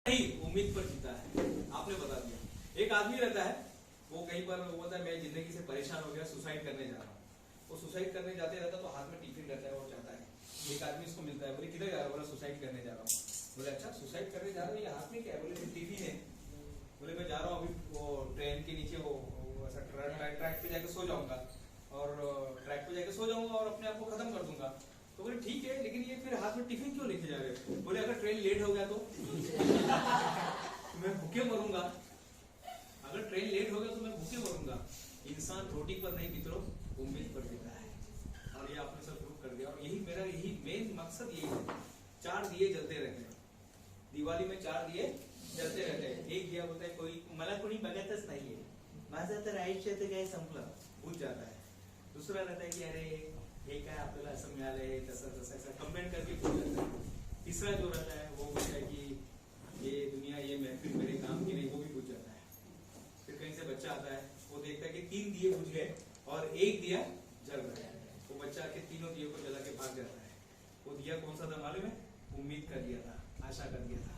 नहीं, उम्मीद पर जीता है। आपने बता दिया। एक आदमी रहता है, वो कहीं पर वो बोलता है मैं जिंदगी से परेशान हो गया, सुसाइड करने जा रहा हूँ। वो सुसाइड करने जाते रहता तो हाथ में टिफिन रहता है, वो जाता है। एक आदमी इसको मिलता है, बोले किधर जा रहा है? बोला सुसाइड करने जा रहा हूँ। बोले अच्छा सुसाइड करने जा रहा हूँ, ये हाथ में क्या है? बोले टिफिन है। बोले मैं जा रहा हूँ अभी वो ट्रेन के नीचे वो ऐसा ट्रैक पे जाके सो जाऊंगा और ट्रैक पे जाके सो जाऊंगा और अपने आप को खत्म कर दूंगा। तो बोले ठीक है, लेकिन ये फिर हाथ में टिफिन क्यों लेके जा रहे हो? बोले अगर ट्रेन लेट हो गया तो मैं भूखे मरूंगा। अगर ट्रेन लेट हो गया तो मैं भूखे मरूंगा। इंसान रोटी पर नहीं मित्रों, उम्मीद पर जीता है। और ये आपने सब प्रूव कर दिया। और यही मेन मकसद यही है। 4 दिए जलते रहते हैं दिवाली में, 4 दिए जलते रहते हैं। एक दिया बोलता है कोई मला कोणी बघतच नाहीये, माझं तर आयुष्य तर काय संपलं, बुझ जाता है। दूसरा रहता है की अरे हे काय आपल्याला असं मिळालंय, तसं तसं ऐसा कंप्लेंट करके भूल जाता है। तीसरा जो रहता है वो बोलता है कि ये दुनिया ये महफिल मेरे काम की नहीं, वो भी बुझ जाता है। फिर कहीं से बच्चा आता है, वो देखता है कि 3 दिए बुझ गए और 1 दिया जल रहा है। वो बच्चा आके तीनों दिए को जला के भाग जाता है। वो दिया कौन सा था मालूम है? उम्मीद का दिया था, आशा का दिया था।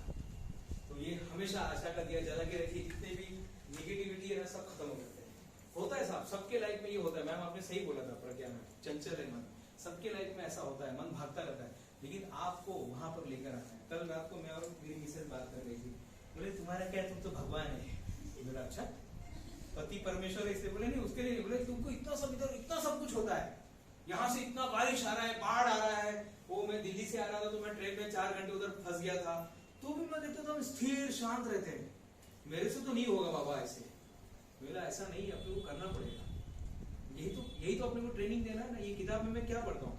तो ये हमेशा आशा का दिया जला के रखिए। जितने भी निगेटिविटी है ना, सब खत्म हो जाते हैं। होता है साहब, सबके लाइफ में ये होता है। मैम आपने सही बोला था, प्रज्ञा में चंचल है मन, सबके लाइफ में ऐसा होता है, मन भागता रहता है। लेकिन आपको वहां पर लेकर आना है। कल रात को मैं और मेरी मिसेज बात कर रही थी, बोले तुम्हारा क्या, तुम तो भगवान है। बोला अच्छा पति परमेश्वर है इसलिए? बोले नहीं, उसके लिए बोले तुमको इतना सब इधर इतना सब कुछ होता है, यहाँ से इतना बारिश आ रहा है, बाढ़ आ रहा है। वो मैं दिल्ली से आ रहा था तो मैं ट्रेन में 4 घंटे उधर फंस गया था, तो भी मैं देखता था स्थिर शांत रहते हैं। मेरे से तो नहीं होगा बाबा ऐसे। मेरा ऐसा नहीं, अपने को करना पड़ेगा। यही तो अपने को ट्रेनिंग देना है ना। ये किताब में मैं क्या पढ़ता हूँ,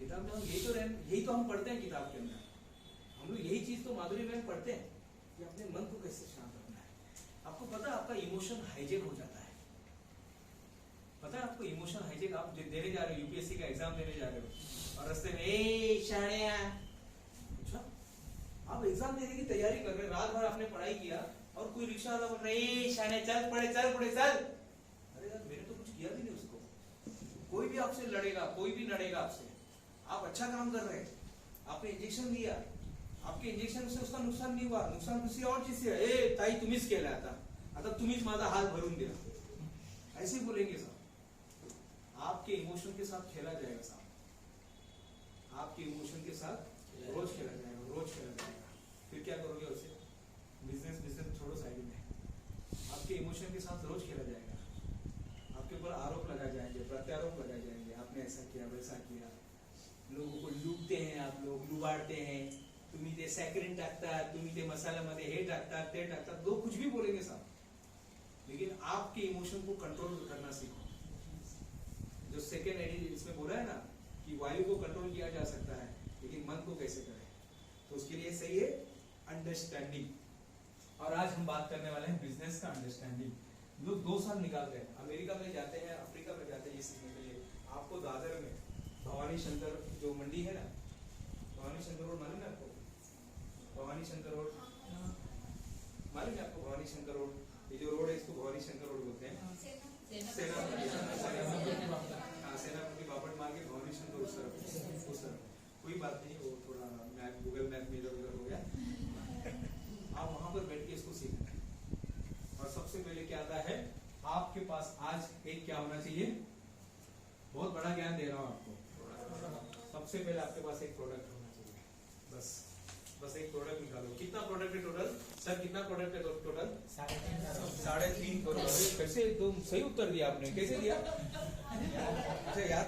किताब में यही तो हम पढ़ते हैं किताब के अंदर। हम लोग यही चीज तो माधुरी में पढ़ते हैं कि अपने मन को कैसे शांत रखना है। आपको पता है आपका इमोशन हाईजेक हो जाता है। पता है आपको इमोशन हाईजेक? आप देने जा रहे हो, यूपीएससी का एग्जाम देने जा रहे हो और रास्ते में ए शाणिया, अच्छा आप एग्जाम देने की तैयारी कर रहे हैं, रात भर आपने पढ़ाई किया और कोई रिक्शा वाला बोल रहा है शाने चल पड़े चल पड़े चल। अरे यार मैंने तो कुछ किया भी नहीं उसको। कोई भी आपसे लड़ेगा, कोई भी लड़ेगा आपसे, आप अच्छा काम कर रहे हैं, आपने इंजेक्शन दिया, आपके इंजेक्शन से उसका नुकसान नहीं हुआ, नुकसान किसी और चीज से। ए ताई तुम्हीच केला आता तुम्हीच माझा हात भरून दिला, ऐसे बोलेंगे साहब। आपके इमोशन के साथ खेला जाएगा साहब, आपके इमोशन के साथ रोज खेला जाएगा, रोज खेला जाएगा। फिर क्या करोगे उससे? बिजनेस छोड़ो साइड में, आपके इमोशन के साथ रोज खेला जाएगा। आपके ऊपर आरोप लगाए जाएंगे, प्रत्यारोप लगाए जाएंगे, आपने ऐसा किया वैसा किया। लोगों को लूटते हैं आप लोग, लुबाड़ते हैं, तुम्ही ते सॅकरीन टाकता, तुम्ही ते मसाल्यामध्ये हे टाकतात ते टाकतात, लोग कुछ भी बोलेंगे साहब। लेकिन आपके इमोशन को कंट्रोल करना सीखो। जो सेकेंड एडिट इसमें बोला है ना कि वायु को कंट्रोल किया जा सकता है, लेकिन मन को कैसे करें? तो उसके लिए सही है अंडरस्टैंडिंग। और आज हम बात करने वाले हैं बिजनेस का अंडरस्टैंडिंग। लोग 2 साल निकालते हैं, अमेरिका में जाते हैं, अफ्रीका में जाते हैं ये सीखने के लिए। आपको दादर में भवानी शंकर जो मंडी है ना, भवानी शंकर रोड मालूम है आपको? भवानी शंकर रोड मालूम है आपको? भवानी शंकर रोड, ये जो रोड है इसको भवानी शंकर रोड बोलते हैं। सेनापति बापट मार्ग भवानी शंकर उस तरफ। कोई बात नहीं, वो थोड़ा मैप गूगल मैप में इधर उधर हो गया। आप वहां पर बैठ के इसको सीखना है। और सबसे पहले क्या आता है आपके पास? आज एक क्या होना चाहिए? बहुत बड़ा ज्ञान दे रहा हूं आपको। सबसे पहले आपके पास एक प्रोडक्ट होना चाहिए। बस एक प्रोडक्ट निकालो। कितना प्रोडक्ट है टोटल? सर कितना प्रोडक्ट है टोटल? 3.5 करोड़। कैसे एकदम सही उत्तर दिया आपने, कैसे दिया? अच्छा याद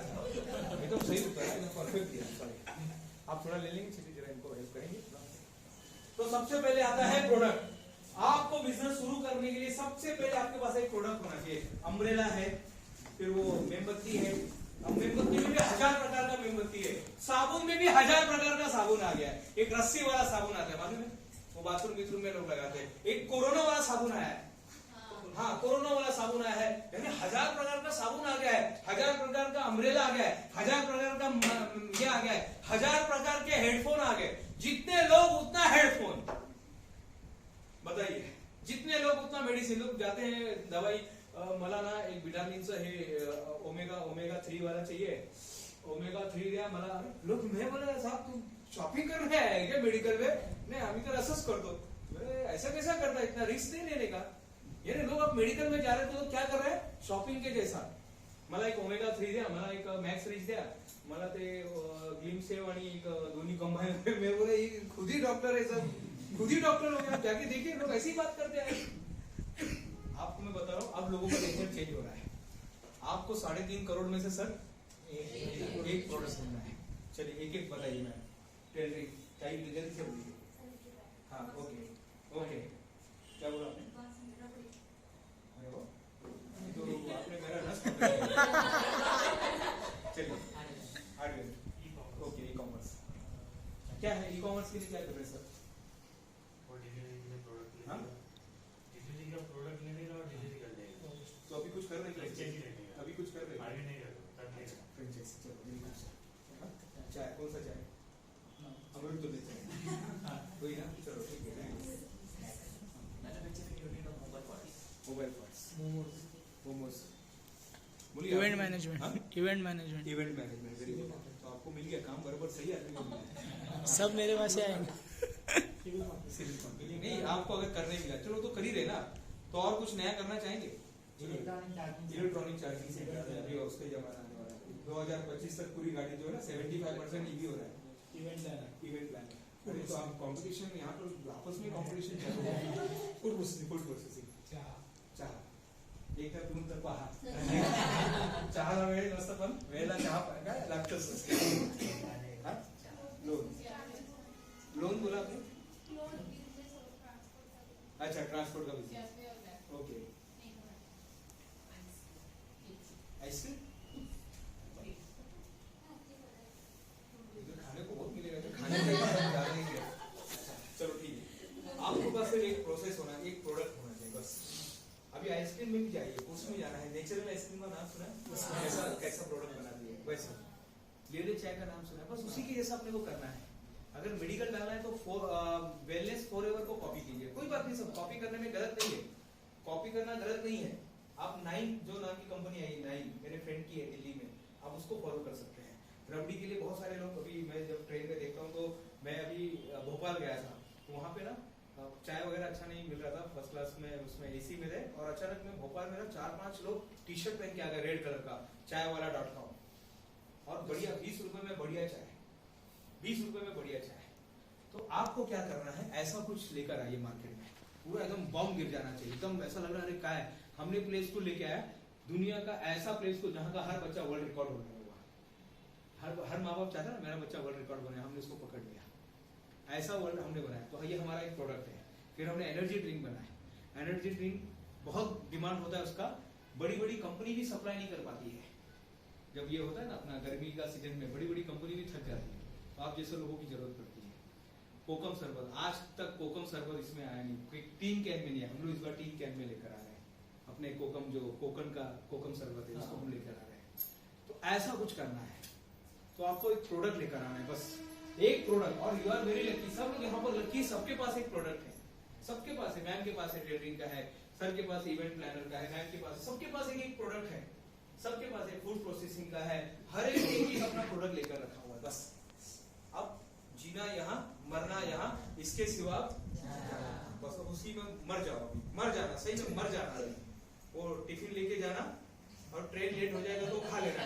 एकदम सही उत्तर है, परफेक्ट दिया। सॉरी आप थोड़ा ले लेंगे, चलिए जरा इनको हेल्प करेंगे। तो सबसे पहले आता है प्रोडक्ट। आपको बिजनेस शुरू करने के लिए सबसे पहले आपके पास एक प्रोडक्ट होना चाहिए। अम्ब्रेला है, फिर वो मेणबत्ती है। अब मेणबत्ती में भी 1000 प्रकार का मेणबत्ती है, साबुन में भी 1000 प्रकार का साबुन आ गया है। एक रस्सी वाला साबुन आता है मालूम है, वो बाथरूम में लोग लगाते हैं। एक कोरोना वाला साबुन आया है, हाँ कोरोना वाला साबुन आया है। यानी 1000 प्रकार का साबुन आ गया है, 1000 प्रकार का अम्ब्रेला आ गया है, 1000 प्रकार का ये आ गया है, 1000 प्रकार के हेडफोन आ गए। जितने लोग उतना हेडफोन, बताइए जितने लोग उतना मेडिसिन। लोग जाते हैं दवाई, मला ना एक विटामिनचं हे ओमेगा 3 वाला चाहिए, ओमेगा 3 द्या मला। लोग मैं बोला साहब तू शॉपिंग करने आहे क्या मेडिकल में? नाही आम्ही तर असंच करतो। ऐसा कैसा करता है, इतना रिस्क नहीं लेने का। ये लोग अब मेडिकल में जा रहे थे तो क्या कर रहे हैं, शॉपिंग के जैसा, मला एक ओमेगा 3 द्या, मला एक मॅक्स रिच द्या, मला ते ग्लिमसेव आणि एक दोन्ही कंबाइन। मैं बोला ये खुद ही डॉक्टर है, सब खुद ही डॉक्टर हो गया। जाके देखिए लोग ऐसी बात करते हैं। आपको मैं बता रहा हूँ, अब लोगों का नेचर चेंज हो रहा है। आपको 3.5 करोड़ में से सर एक प्रोडक्ट लेना है। चलिए एक एक बताइए मैम। टेलरिंग चाहिए, जल्दी से बोलिए। हाँ ओके ओके, क्या बोला आपने? अरे वो तो आपने मेरा रस पकड़ लिया। चलिए हार्डवेयर, ओके ई कॉमर्स क्या है? ई कॉमर्स के लिए क्या कर रहे हैं सर? प्रोडक्ट लेने का और डिलीवरी कर देगा। तो अभी कुछ कर रहे हैं? अभी कुछ कर रहे हैं? आगे नहीं कर फ्रेंचाइजी। चलो चाय, कौन सा चाय? अमरूद तो लेते हैं कोई ना, चलो ठीक है। Mobile parts, momos, event management, event management, event management, very good. तो आपको मिल गया काम, बराबर सही आदमी को मिला है। सब मेरे पास से आएंगे। नहीं, आपको अगर करने मिला, चलो तो कर ही रहे ना, तो और कुछ नया करना चाहेंगे? इलेक्ट्रॉनिक चार्जिंग से अभी उसका जमाना आने वाला है। 2025 तक पूरी गाड़ी जो है ना 75% ईवी हो रहा है। Event plan. अरे तो आप कंपटीशन यहाँ तो आपस में कंपटीशन चल रहा है। फूड प्रोसेसिंग, चाह एक तर तर पहा, चहाला वेळ नसतं पण वेळेला चहा काय लागतंच। लोन बोला आपने? अच्छा, ट्रांसपोर्ट का बिजनेस, ओके। आइसक्रीम खाने को बहुत मिलेगा, तो खाने का नहीं। चलो ठीक है, आपके पास सिर्फ एक प्रोसेस होना, एक प्रोडक्ट होना चाहिए बस। अभी आइसक्रीम में भी जाइए, उसमें जाना है। नेचुरल आइसक्रीम का नाम सुना है? कैसा कैसा प्रोडक्ट बनाती है वैसा। लेडे चाय का नाम सुना है? बस उसी के जैसा अपने को करना है। अगर मेडिकल डालना है तो वेलनेस फॉरएवर को कॉपी कीजिए, कोई बात नहीं, सब कॉपी करने में गलत नहीं है, कॉपी करना गलत नहीं है। आप 9 जो नाम की कंपनी आई, 9 मेरे फ्रेंड की है दिल्ली में, आप उसको फॉलो कर सकते हैं। रबड़ी के लिए बहुत सारे लोग, अभी मैं जब ट्रेन में देखता हूँ तो मैं अभी भोपाल गया था, तो वहाँ पे ना चाय वगैरह अच्छा नहीं मिल रहा था, फर्स्ट क्लास में उसमें एसी में थे, और अचानक में भोपाल में ना 4-5 लोग टी शर्ट पहन के आ गए रेड कलर का, चाय वाला .com, और बढ़िया 20 रुपए में बढ़िया चाय, 20 रुपए में बढ़िया चाय। तो आपको क्या करना है, ऐसा कुछ लेकर आइए मार्केट में, पूरा एकदम बॉम्ब गिर जाना चाहिए, एकदम ऐसा लग रहा है अरे क्या है। हमने प्ले स्कूल लेके आया, दुनिया का ऐसा प्ले स्कूल जहाँ का हर बच्चा वर्ल्ड रिकॉर्ड होने होगा। हर माँ बाप चाहता है मेरा बच्चा वर्ल्ड रिकॉर्ड बने, हमने उसको पकड़ लिया, ऐसा वर्ल्ड हमने बनाया। तो ये हमारा एक प्रोडक्ट है। फिर हमने एनर्जी ड्रिंक बनाया। एनर्जी ड्रिंक बहुत डिमांड होता है उसका, बड़ी बड़ी कंपनी भी सप्लाई नहीं कर पाती है। जब ये होता है ना अपना गर्मी का सीजन में, बड़ी बड़ी कंपनी भी थक जाती है, तो आप जैसे लोगों की जरूरत पड़ती है। कोकम शरबत, आज तक कोकम शरबत इसमें आया नहीं, 3 कैन में नहीं है, हम लोग इस बार 3 कैन में लेकर आ रहे हैं अपने कोकम, जो कोकन का कोकम शरबत है उसको हम लेकर आ रहे हैं। तो ऐसा कुछ करना है, तो आपको एक प्रोडक्ट लेकर आना है, बस एक प्रोडक्ट। और यू आर वेरी लकी, सब लोग यहाँ पर लकी, सबके पास एक प्रोडक्ट है, सबके पास है। मैम के पास है टेलरिंग का है, सर के पास इवेंट प्लानर का है, मैम के पास, सबके पास एक प्रोडक्ट है, सबके पास एक फूड प्रोसेसिंग का है, हर एक ही अपना प्रोडक्ट लेकर रखा हुआ है। बस अब जीना यहाँ, मरना यहाँ, इसके सिवा बस उसी में मर जाओ, अभी मर जाना, सही में मर जाना। वो टिफिन लेके जाना और ट्रेन लेट हो जाएगा तो खा लेना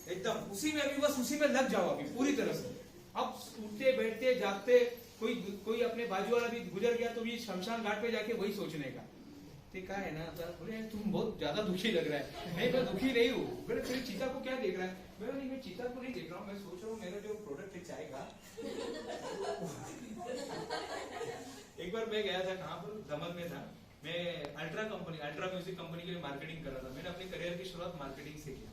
एकदम उसी में, अभी बस उसी में लग जाओ अभी पूरी तरह से। अब उठते बैठते जागते, कोई अपने बाजू वाला भी गुजर गया तो भी शमशान घाट पे जाके वही सोचने का, क्या है ना, बोले तुम बहुत ज्यादा दुखी लग रहा है। नहीं, मैं दुखी नहीं हूँ। बोले फिर चीता को क्या देख रहा है? मैं चीता को नहीं देख रहा हूँ, मैं सोच रहा हूँ मेरा जो प्रोडक्ट है चाय का। एक बार मैं गया था, कहाँ पर, दमन में था, मैं अल्ट्रा म्यूजिक कंपनी के लिए मार्केटिंग कर रहा था। मैंने अपने करियर की शुरुआत मार्केटिंग से किया।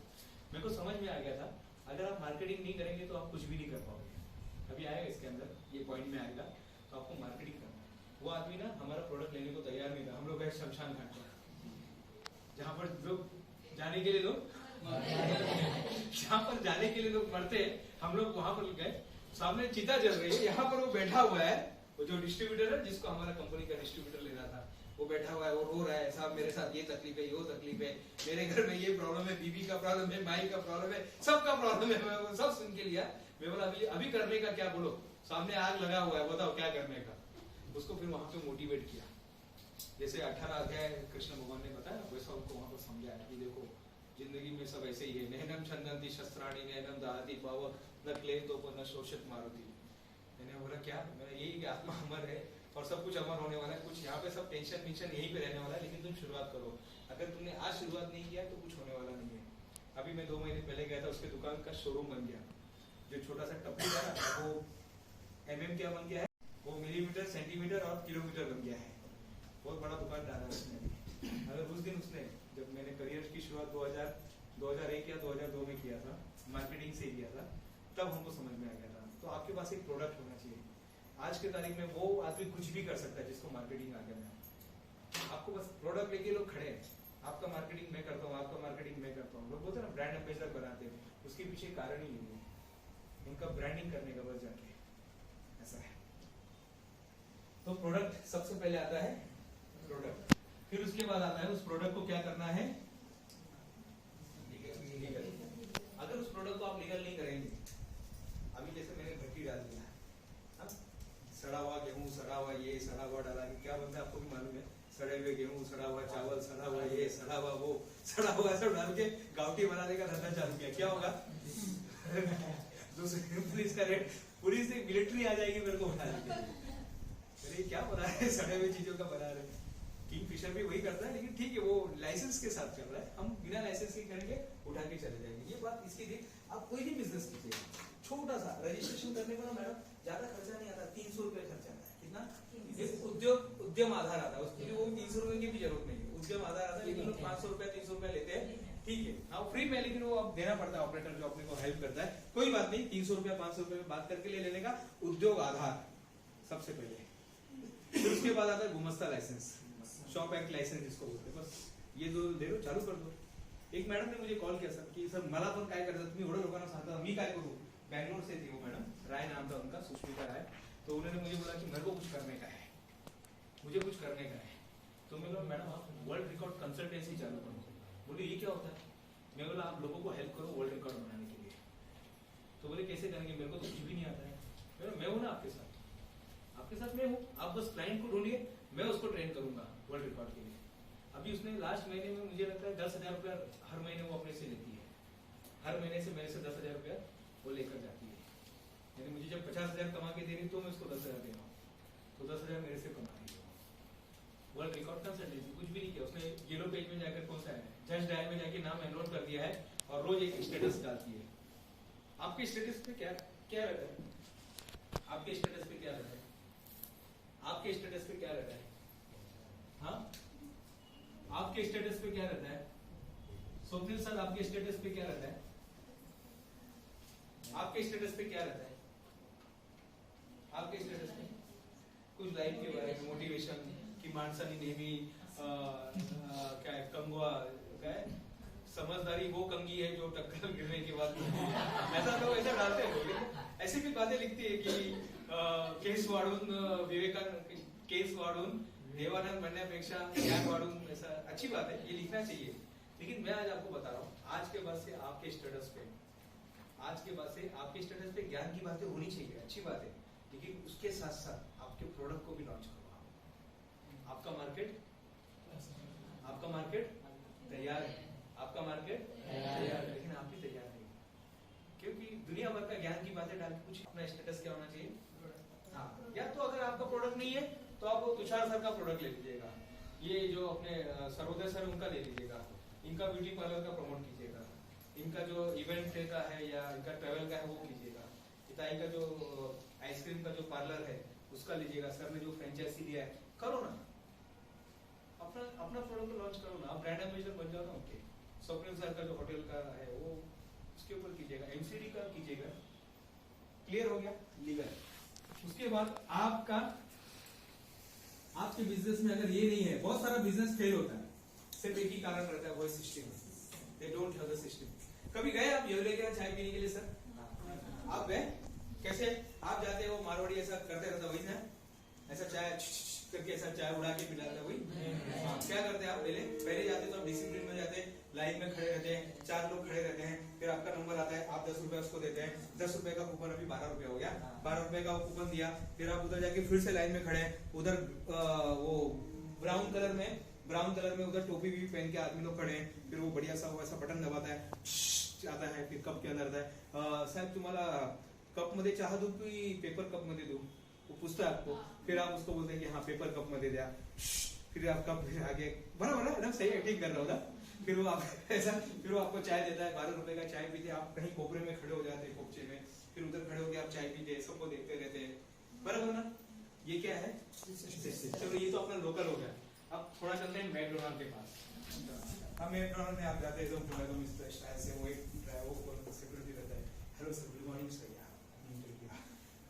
मेरे को समझ में आ गया था अगर आप मार्केटिंग नहीं करेंगे तो आप कुछ भी नहीं कर पाओगे। अभी आएगा इसके अंदर, ये पॉइंट में आएगा, तो आपको मार्केटिंग करना है। वो आदमी ना हमारा प्रोडक्ट लेने को तैयार नहीं था। हम लोग गए शमशान घाट पर, जहाँ पर लोग जाने के लिए जहाँ पर जाने के लिए लोग मरते हैं, हम लोग वहां पर गए। सामने चिता जल रही है, यहाँ पर वो बैठा हुआ है, वो जो डिस्ट्रीब्यूटर है, जिसको हमारा कंपनी का डिस्ट्रीब्यूटर लेना था, वो बैठा हुआ है, वो रो रहा है, साहब मेरे साथ ये तकलीफ है, वो तकलीफ है, मेरे घर में ये प्रॉब्लम है, बीबी का प्रॉब्लम है, माई का प्रॉब्लम है, सबका प्रॉब्लम है। मैं वो सब सुन के लिया। मैं बोला अभी करने का क्या, बोलो, सामने आग लगा हुआ है, बताओ क्या करने का। उसको फिर वहां पे मोटिवेट किया। जैसे 18 अध्याय कृष्ण भगवान ने बताया वैसा उनको वहां पर समझाया कि देखो जिंदगी में सब ऐसे ही है, नैनम छंदंती शस्त्राणी नैनम दहाती पाव न क्लेतो न शोषित मारुति। मैंने बोला क्या, मैं यही कि आत्मा अमर है और सब कुछ अमर होने वाला है, कुछ यहाँ पे सब टेंशन यहीं पे रहने वाला है, लेकिन तुम शुरुआत करो। अगर तुमने आज शुरुआत नहीं किया तो कुछ होने वाला नहीं है। अभी मैं 2 महीने पहले गया था, उसके दुकान का शोरूम बन गया। जो छोटा सा टप्पू था वो MM क्या बन गया है, वो मिलीमीटर सेंटीमीटर और किलोमीटर बन गया है। बहुत बड़ा दुकान डाला उसने। अगर उस दिन उसने, जब मैंने करियर की शुरुआत 2001 या 2002 में किया था, मार्केटिंग से किया था, तब हमको समझ में आ गया था। तो आपके पास एक प्रोडक्ट होना चाहिए। आज के तारीख में वो आदमी कुछ भी कर सकता है जिसको मार्केटिंग आ गया। आपको बस प्रोडक्ट लेके लोग खड़े हैं, आपका मार्केटिंग मैं करता हूँ, आपका मार्केटिंग मैं करता हूँ। लोग बोलते हैं ना ब्रांड एम्बेसडर बनाते हैं, उसके पीछे कारण ही नहीं है, उनका ब्रांडिंग करने का बस जाके ऐसा है। तो प्रोडक्ट सबसे पहले आता है, प्रोडक्ट। फिर उसके बाद आता है उस प्रोडक्ट को क्या करना है, लीगल। अगर उस प्रोडक्ट को आप लीगल नहीं करेंगे, अभी जैसे मैंने भट्टी डाल दिया, सड़ा हुआ गेहूं, सड़ा हुआ ये, सड़ा हुआ डाला, क्या बनता है आपको भी मालूम है, सड़े हुए गेहूं, सड़ा हुआ चावल, सड़ा हुआ ये, सड़ा हुआ वो, सड़ा हुआ सब डाल के गावटी बनाने का धंधा चालू किया। क्या होगा दूसरे पुलिस का रेट, पुलिस से मिलिट्री आ जाएगी मेरे को बना देंगे, अरे क्या बना रहे, सड़े हुए चीजों का बना रहे। किंगफिशर भी वही करता है, लेकिन ठीक है वो लाइसेंस के साथ चल रहा है, हम बिना लाइसेंस के करेंगे, उठा के चले जाएंगे। ये बात इसकी थी। आप कोई भी बिजनेस कीजिए, छोटा सा रजिस्ट्रेशन करने को ना मैडम ज्यादा खर्चा नहीं आता, 300 रुपए खर्चा आता है। कितना? एक उद्यम आधार आता है, उसके लिए वो 300 रुपए की भी जरूरत नहीं है। उद्यम आधार आता है, लेकिन लोग 500 रुपए 300 रुपए लेते हैं, ठीक है हाँ फ्री में, लेकिन वो अब देना पड़ता है ऑपरेटर जो अपने को हेल्प करता है। कोई बात नहीं, 300 रुपया 500 रुपए में बात करके ले लेने का। उद्योग आधार सबसे पहले, फिर उसके बाद आता है गुमस्ता लाइसेंस, शॉप एक्ट लाइसेंस जिसको बोलते हैं। बस ये दो दे दो, चालू कर दो। एक मैडम ने मुझे कॉल किया सर की सर मला पण काय करायचं, तुम्ही एवढं लोकांना सांगता, मी काय करू। बैंगलोर से थी वो मैडम, राय नाम था उनका, सुष्मिता राय। तो उन्होंने मुझे बोला कि मेरे को कुछ करने का है, मुझे कुछ करने का है। तो मैं बोला मैडम आप वर्ल्ड रिकॉर्ड कंसल्टेंसी चालू करो। बोले ये क्या होता है? मैं बोला आप लोगों को हेल्प करो वर्ल्ड रिकॉर्ड बनाने के लिए। तो बोले कैसे करेंगे, मेरे को तो कुछ भी नहीं आता है। मैं हूँ ना आपके साथ, आपके साथ मैं हूँ, आप बस क्लाइंट को ढूंढिए, मैं उसको ट्रेन करूंगा वर्ल्ड रिकॉर्ड के लिए। अभी उसने लास्ट महीने में मुझे लगता है 10,000 रुपया हर महीने वो अपने से लेती है, हर महीने से मेरे से 10,000 रुपया वो लेकर जाती है। यानी मुझे जब 50,000 कमा के दे रही तो मैं उसको 10,000 दे रहा हूँ, तो 10,000 मेरे से कमा रही है। वर्ल्ड रिकॉर्ड कंसल्टेंसी कुछ भी नहीं किया उसने, येलो पेज में जाकर कौन सा है जस्ट डायल में जाके नाम एनरोल कर दिया है और रोज एक स्टेटस डालती है। आपके स्टेटस पे क्या क्या रहता है, आपके स्टेटस पे क्या रहता है, आपके स्टेटस पे क्या रहता है, हाँ आपके स्टेटस पे क्या रहता है, स्वप्निल सर आपके स्टेटस पे क्या रहता है, आपके स्टेटस पे क्या रहता है, आपके स्टेटस पे कुछ लाइफ के बारे में मोटिवेशन की माणसाने नेहमी काय कंगवा काय समझदारी वो कंगी है जो टक्कर गिरने के बाद ऐसा लोग ऐसा डालते हैं। ऐसी भी बातें लिखती है कि केस वाढून विवेकानंद केस वाढून देवानंद बनण्यापेक्षा ज्ञान वाढून, ऐसा अच्छी बात है, ये लिखना चाहिए। लेकिन मैं आज आपको बता रहा हूँ, आज के बाद से आपके स्टेटस पे, आज के बाद से आपके स्टेटस पे ज्ञान की बातें होनी चाहिए, अच्छी बात है, लेकिन उसके साथ साथ आपके प्रोडक्ट को भी लॉन्च करो। आपका मार्केट तैयार है, आपका मार्केट तैयार है, लेकिन आप भी तैयार नहीं, क्योंकि दुनिया भर का ज्ञान की बातें डाल के कुछ अपना स्टेटस क्या होना चाहिए। हाँ, या तो अगर आपका प्रोडक्ट नहीं है तो आप तुषार सर का प्रोडक्ट ले लीजिएगा, ये जो अपने सर्वोदय सर उनका ले लीजिएगा, इनका ब्यूटी पार्लर का प्रमोट कीजिएगा, इनका जो इवेंट का है या इनका ट्रेवल का है वो कीजिएगा, इताई का जो आइसक्रीम का जो पार्लर है उसका लीजिएगा, सर ने जो फ्रेंचाइजी दिया है करो ना, अपना प्रोडक्ट को लॉन्च करो ना, आप ब्रांड एम्बेसडर बन जाओ ना। ओके, स्वप्निल सर का जो होटल का है वो उसके ऊपर कीजिएगा, एमसीडी का कीजिएगा, क्लियर हो गया लीगल। उसके बाद आपके बिजनेस में अगर ये नहीं है, बहुत सारा बिजनेस फेल होता है, सिर्फ एक ही कारण रहता है, वो system, they don't have the system. कभी गए आप ये लेके चाय पीने के लिए सर, आप गए कैसे, आप जाते हो मारवाड़ी ऐसा करते रहता वही ना, ऐसा चाय करके ऐसा चाय उड़ा के पिलाता वही। क्या करते हैं आप, पहले जाते तो आप डिसिप्लिन में जाते, लाइन में खड़े रहते हैं, 4 लोग खड़े रहते हैं, फिर आपका नंबर आता है, आप 10 रुपए उसको देते हैं, 10 रुपए का कूपन अभी 12 रुपए हो गया, 12 रुपए रुपए का कूपन दिया, फिर आप उधर जाके फिर से लाइन में खड़े हैं, उधर वो ब्राउन कलर में उधर टोपी भी पहन के आदमी लोग खड़े हैं, फिर वो बढ़िया सा ऐसा बटन दबाता है, आता है, फिर कप के अंदर आता है, साहब तुम्हाला कप मध्ये चहा दूं की पेपर कप मध्ये दूं, वो पूछता है आपको, फिर आप उसको बोलते हैं कि हाँ पेपर कप मध्ये दिया, फिर आप कप आगे बराबर एकदम सही एक्टिंग कर रहा होगा, फिर वो आप ऐसा, फिर वो आपको चाय देता है, 12 रुपए का चाय पीते, आप कहीं कोपरे में खड़े हो जाते हैं कोपचे में, फिर उधर खड़े होकर आप चाय पीते, सबको देखते रहते हैं, बराबर ना? ये क्या है? चलो ये तो अपना लोकल हो गया। अब थोड़ा चलते हैं मैकडोनाल्ड के पास। हम मैकडोनाल्ड में आप जाते हैं तो मिस्टर स्टाइल से वो एक ड्राइवर सिक्योरिटी रहता है, hello sir good morning sir,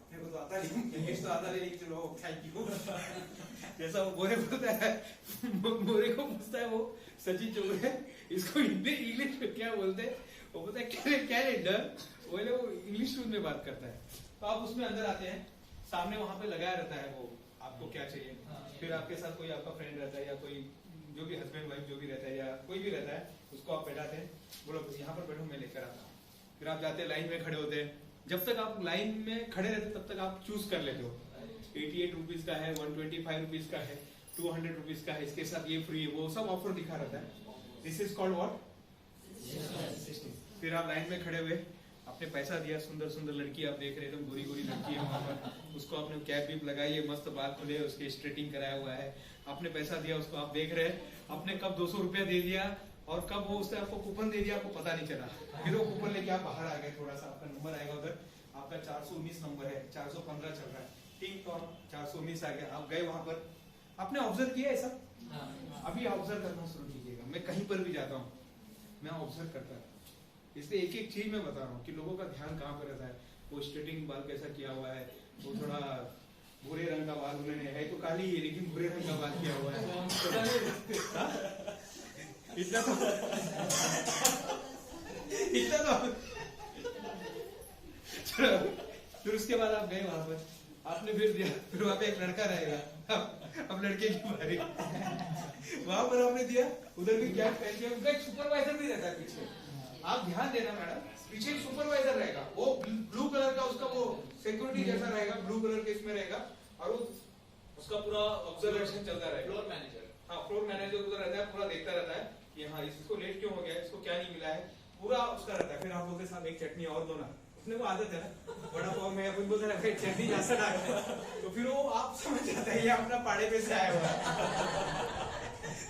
अपने को तो आता नहीं, इंग्लिश तो आता नहीं, चलो थैंक यू जैसा वो बोरे बोलता है, बोरे को पूछता है वो सचिन चौबे, इसको इंग्लिश में क्या बोलते हैं, वो बोलता है कैलेंडर, वो इंग्लिश में बात करता है। तो आप उसमें अंदर आते हैं, सामने वहां पे लगाया रहता है वो आपको क्या चाहिए, फिर आपके साथ कोई आपका फ्रेंड रहता है या कोई जो भी हस्बैंड वाइफ जो भी रहता है या कोई भी रहता है, उसको आप बैठाते हैं, बोलो यहाँ पर बैठो मैं लेकर आता हूँ, फिर आप जाते हैं लाइन में खड़े होते हैं, जब तक आप लाइन में खड़े रहते तब तक आप चूज कर लेते हो, 88 रुपीज का है, 125 रुपीज का है, 200 रुपीज का है, इसके साथ ये फ्री है, वो सब ऑफर दिखा रहता है, दिस इज कॉल्ड व्हाट। फिर आप लाइन में खड़े हुए, आपने पैसा दिया, सुंदर सुंदर लड़की आप देख रहे, एकदम गोरी गोरी लड़की है वहां पर, उसको आपने कैप भी लगाई है, मस्त बाल खुले, उसके स्ट्रेटिंग कराया हुआ है, आपने पैसा दिया, उसको आप देख रहे, आपने कब 200 रुपया दे दिया और कब वो उसने आपको कूपन दे दिया, आपको पता नहीं चला, फिर वो कूपन लेके आप बाहर आ गए, थोड़ा सा आपका नंबर आएगा उधर, आपका 419 नंबर है, 415 चल रहा है, ठीक तो 419 आ गया, आप गए वहां पर, आपने ऑब्जर्व किया है सब, अभी ऑब्जर्व करना शुरू कीजिएगा, मैं कहीं पर भी जाता हूँ मैं ऑब्जर्व करता हूँ, इसलिए एक एक चीज मैं बता रहा हूँ कि लोगों का ध्यान कहाँ पर रहता है, वो स्ट्रेटिंग बाल कैसा किया हुआ है, वो थोड़ा भूरे रंग का बाल उन्होंने है तो काली है लेकिन भूरे रंग का बाल किया हुआ है, इतना तो फिर उसके बाद आप गए वहां पर, आपने फिर दिया, फिर वहां पे एक लड़का रहेगा, अब लड़के की बारी, वहां पर आपने दिया, उधर भी क्या पहन के, उनका एक सुपरवाइजर भी रहता है पीछे, आप ध्यान देना मैडम, पीछे एक सुपरवाइजर रहेगा, वो ब्लू कलर का उसका वो सिक्योरिटी जैसा रहेगा, ब्लू कलर के इसमें रहेगा, और वो उसका पूरा ऑब्जर्वेशन चलता रहेगा, फ्लोर मैनेजर, हाँ फ्लोर मैनेजर उधर रहता है, पूरा देखता रहता है कि हाँ इसको लेट क्यों हो गया, इसको क्या नहीं मिला है, पूरा उसका रहता है। फिर आप बोलते साहब एक चटनी और दो ना, उसने वो आदत है ना, बड़ा पाव में अपन बोलते ना चटनी जैसा डाल, तो फिर वो आप समझ जाता है ये अपना पाड़े पे से आया हुआ है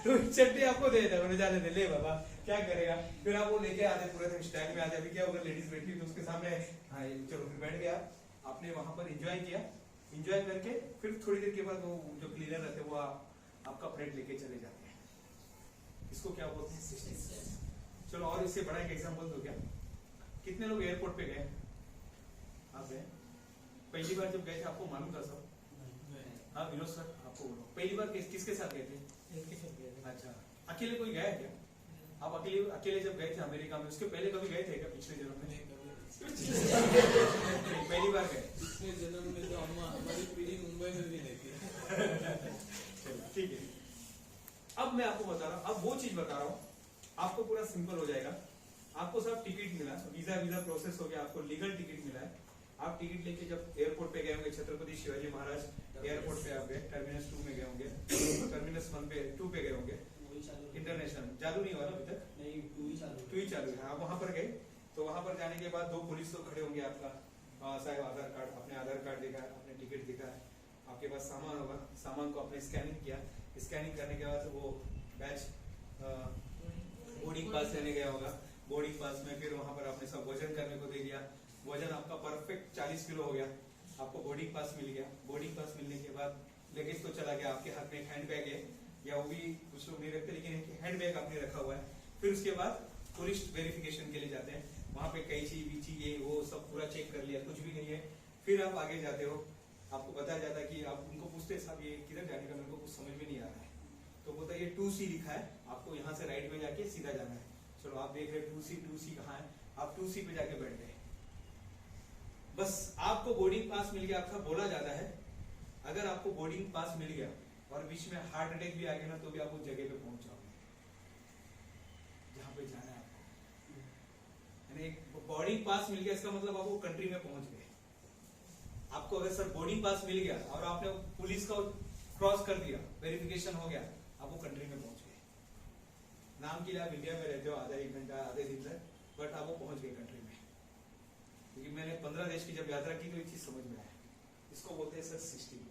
तो चटनी आपको दे देता है, जाने दे ले बाबा क्या करेगा, फिर आप वो लेके आते पूरे दिन स्टाइल में आते, अभी क्या होगा लेडीज बैठी तो उसके सामने, हाँ चलो फिर बैठ गया, आपने वहां पर एंजॉय किया, एंजॉय करके फिर थोड़ी देर के बाद वो जो क्लीनर रहते हैं वो आपका प्लेट लेके चले जाते हैं, इसको क्या बोलते हैं। चलो और इससे बड़ा एक एग्जांपल दो क्या, कितने लोग एयरपोर्ट पे गए, आप गए, पहली बार जब गए थे आपको मालूम था सब, हाँ विनोद सर आपको बोलो पहली बार किसके साथ गए थे, अच्छा अकेले कोई गया क्या, आप अकेले जब गए थे अमेरिका में, उसके पहले कभी गए थे क्या पिछले जन्म में, पहली बार गए, पिछले जन्म में तो हमारी पीढ़ी मुंबई में भी नहीं थी ठीक है। अब मैं आपको बता रहा हूँ, अब वो चीज बता रहा हूँ, आपको पूरा सिंपल हो जाएगा, आपको सब टिकट मिला, वीजा प्रोसेस हो गया, आपको लीगल टिकट मिला है, आप टिकट लेके जब एयरपोर्ट पे गए होंगे, छत्रपति शिवाजी महाराज एयरपोर्ट पे आप गए, टर्मिनस 2 में गए होंगे, टर्मिनस 2 पे गए होंगे, इंटरनेशनल चालू नहीं हुआ अभी तक, नहीं 2 ही चालू है, आप वहां पर गए, तो वहां पर जाने के बाद 2 पुलिस लोग खड़े होंगे, आपका साहब आधार कार्ड, अपने आधार कार्ड दिखा, अपने टिकट दिखा, आपके पास सामान होगा, सामान को आपने स्कैनिंग किया, स्कैनिंग करने के बाद वो बैच बोर्डिंग पास लेने गया होगा, बोर्डिंग पास में फिर वहां पर आपने सब वजन करने को दे दिया, वजन आपका परफेक्ट 40 किलो हो गया, आपको बोर्डिंग पास मिल गया, बोर्डिंग पास मिलने के बाद लगेज तो चला गया, आपके हाथ में एक हैंड बैग है, या वो भी कुछ लोग नहीं रखते लेकिन हैंड बैग आपने रखा हुआ है, फिर उसके बाद पुलिस वेरिफिकेशन के लिए जाते हैं, वहां पे कैंची बीची ये वो सब पूरा चेक कर लिया, कुछ भी नहीं है, फिर आप आगे जाते हो, आपको बताया जाता है कि आप उनको पूछते साहब ये किधर जाने का, मेरे को कुछ समझ में नहीं आ रहा है, तो बोलता है ये 2C लिखा है, आपको यहाँ से राइट में जाके सीधा जाना है, चलो आप देख रहे 2C कहाँ है, आप 2C पे जाके बैठ गए, बस आपको बोर्डिंग पास मिल गया, आपका बोला जाता है अगर आपको बोर्डिंग पास मिल गया और बीच में हार्ट अटैक भी आ गया ना तो भी आप उस जगह पे पहुंच जाओगे जहां पे जाना है आपको, यानी बोर्डिंग पास मिल गया इसका मतलब आप वो कंट्री में पहुंच गए, आपको अगर सर बोर्डिंग पास मिल गया और आपने पुलिस का क्रॉस कर दिया, वेरिफिकेशन हो गया, आप वो कंट्री में पहुंच गए। नाम के लिए आप इंडिया में रहते हो आधा एक घंटा आधे दिन से, बट आप वो पहुंच गए कंट्री में। क्योंकि मैंने 15 देश की जब यात्रा की तो एक चीज समझ में आया, इसको बोलते हैं सर सिस्टम।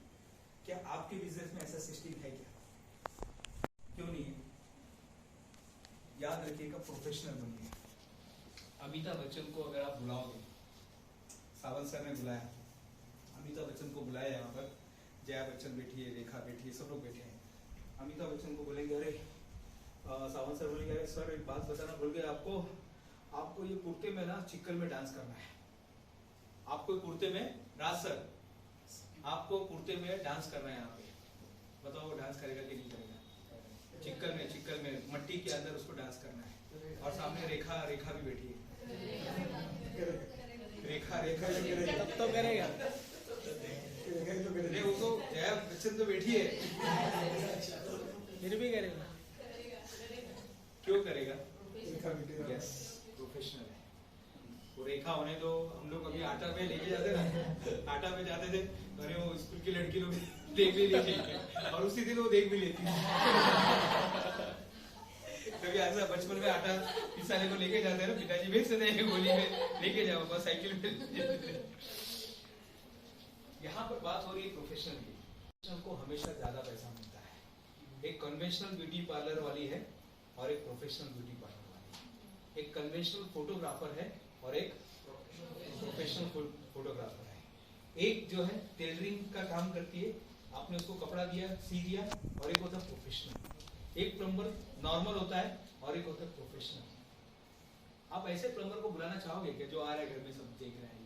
क्या आपके बिजनेस में ऐसा सिस्टम है क्या? क्यों नहीं है? याद रखिएगा, प्रोफेशनल बनिए। अमिताभ बच्चन को अगर आप बुलाओगे, सावंत सर ने बुलाया, अमिताभ बच्चन को बुलाया यहाँ पर, जया बच्चन बैठी है, रेखा बैठी है, सब लोग बैठे हैं। अमिताभ बच्चन को बोलेंगे अरे सावंत सर बोलेंगे अरे सर एक बात बताना भूल गए आपको, आपको ये कुर्ते में ना चिक्कल में डांस करना है। आपको कुर्ते में, राज सर आपको कुर्ते में डांस करना है यहाँ पे, बताओ वो डांस करेगा कि नहीं करेगा? चिक्कल में मट्टी के अंदर उसको डांस करना है। और सामने रेखा भी बैठी है, रेखा तब तो करेगा। वो तो जया बच्चन तो बैठी है, फिर भी करेगा। क्यों करेगा? यस, प्रोफेशनल है वो। रेखा होने तो हम लोग अभी आटा पे लेके जाते ना, आटा पे जाते थे, अरे वो स्कूल की लड़की लोग देख भी लेती और उसी दिन वो देख भी लेती। कभी ऐसा बचपन में आटा पिसाने को लेके जाते हैं ना, पिताजी भेज देते हैं गोली में लेके जाओ बस साइकिल में। यहाँ पर बात हो रही है प्रोफेशनल की। प्रोफेशनल को हमेशा ज्यादा पैसा मिलता है। एक कन्वेंशनल ब्यूटी पार्लर वाली है और एक प्रोफेशनल ब्यूटी पार्लर वाली। एक कन्वेंशनल फोटोग्राफर है और एक प्रोफेशनल फोटोग्राफर है। एक जो है टेलरिंग का काम करती है, आपने उसको कपड़ा दिया, सी दिया, और एक होता है प्रोफेशनल। एक प्लम्बर नॉर्मल होता है और एक होता है प्रोफेशनल। आप ऐसे प्लम्बर को बुलाना चाहोगे कि जो आ रहा है घर में सब देख रहे हैं?